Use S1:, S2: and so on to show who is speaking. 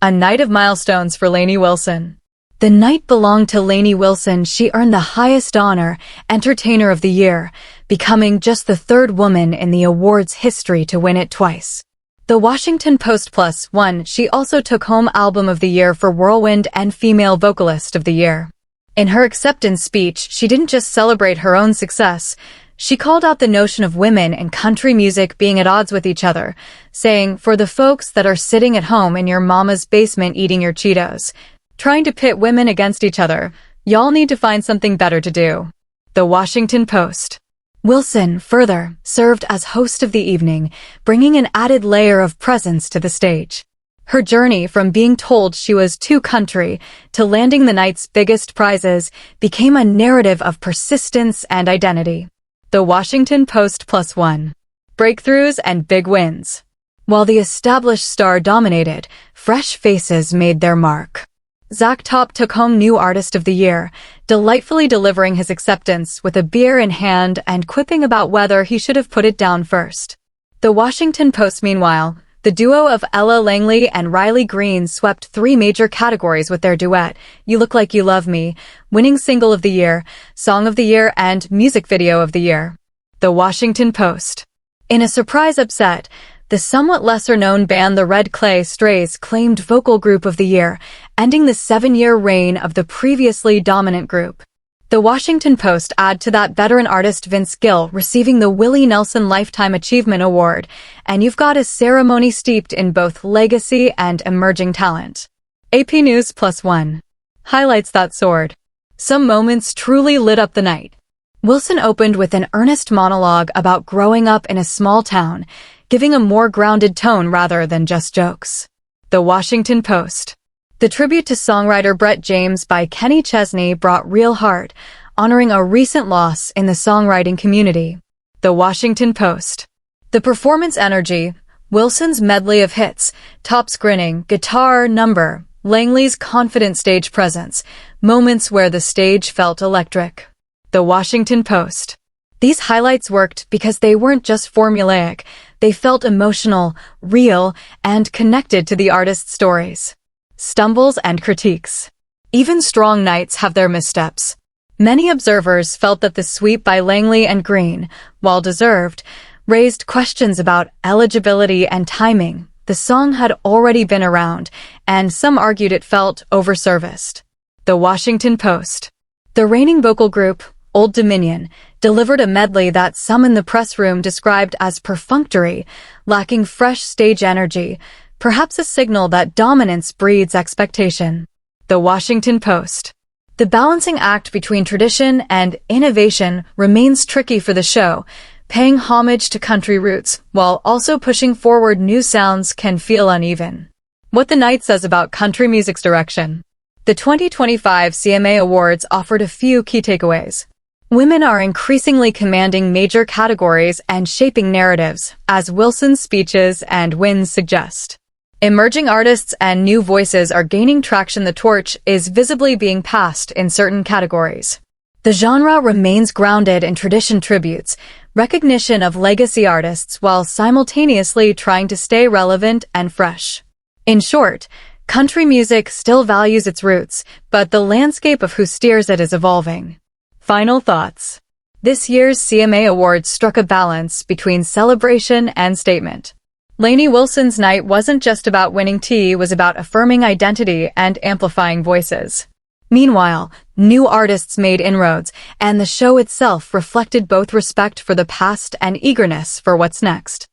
S1: A night of milestones for Lainey Wilson. The night belonged to Lainey Wilson. She earned the highest honor, Entertainer of the Year, becoming just the third woman in the awards history to win it twice. The Washington Post +1, she also took home Album of the Year for Whirlwind and Female Vocalist of the Year. In her acceptance speech, she didn't just celebrate her own success. She called out the notion of women and country music being at odds with each other, saying, "For the folks that are sitting at home in your mama's basement eating your Cheetos, trying to pit women against each other, y'all need to find something better to do." The Washington Post. Wilson, further, served as host of the evening, bringing an added layer of presence to the stage. Her journey from being told she was too country to landing the night's biggest prizes became a narrative of persistence and identity. The Washington Post +1. Breakthroughs and big wins. While the established star dominated, fresh faces made their mark. Zach Top took home New Artist of the Year, delightfully delivering his acceptance with a beer in hand and quipping about whether he should have put it down first. The Washington Post, meanwhile, the duo of Ella Langley and Riley Green swept 3 major categories with their duet, You Look Like You Love Me, winning Single of the Year, Song of the Year, and Music Video of the Year. The Washington Post. In a surprise upset, the somewhat lesser-known band The Red Clay Strays claimed Vocal Group of the Year, ending the 7-year reign of the previously dominant group. The Washington Post add to that veteran artist Vince Gill receiving the Willie Nelson Lifetime Achievement Award, and you've got a ceremony steeped in both legacy and emerging talent. AP News +1. Highlights that soared. Some moments truly lit up the night. Wilson opened with an earnest monologue about growing up in a small town, giving a more grounded tone rather than just jokes. The Washington Post. The tribute to songwriter Brett James by Kenny Chesney brought real heart, honoring a recent loss in the songwriting community. The Washington Post. The performance energy, Wilson's medley of hits, Top's grinning guitar number, Langley's confident stage presence, moments where the stage felt electric. The Washington Post. These highlights worked because they weren't just formulaic, they felt emotional, real, and connected to the artist's stories. Stumbles and critiques. Even strong nights have their missteps. Many observers felt that the sweep by Langley and Green, while deserved, raised questions about eligibility and timing. The song had already been around, and some argued it felt overserviced. The Washington Post. The reigning vocal group, Old Dominion, delivered a medley that some in the press room described as perfunctory, lacking fresh stage energy, perhaps a signal that dominance breeds expectation. The Washington Post. The balancing act between tradition and innovation remains tricky for the show, paying homage to country roots while also pushing forward new sounds can feel uneven. What the night says about country music's direction. The 2025 CMA Awards offered a few key takeaways. Women are increasingly commanding major categories and shaping narratives, as Wilson's speeches and wins suggest. Emerging artists and new voices are gaining traction. The torch is visibly being passed in certain categories. The genre remains grounded in tradition tributes, recognition of legacy artists while simultaneously trying to stay relevant and fresh. In short, country music still values its roots, but the landscape of who steers it is evolving. Final thoughts. This year's CMA Awards struck a balance between celebration and statement. Lainey Wilson's night wasn't just about winning tea, it was about affirming identity and amplifying voices. Meanwhile, new artists made inroads, and the show itself reflected both respect for the past and eagerness for what's next.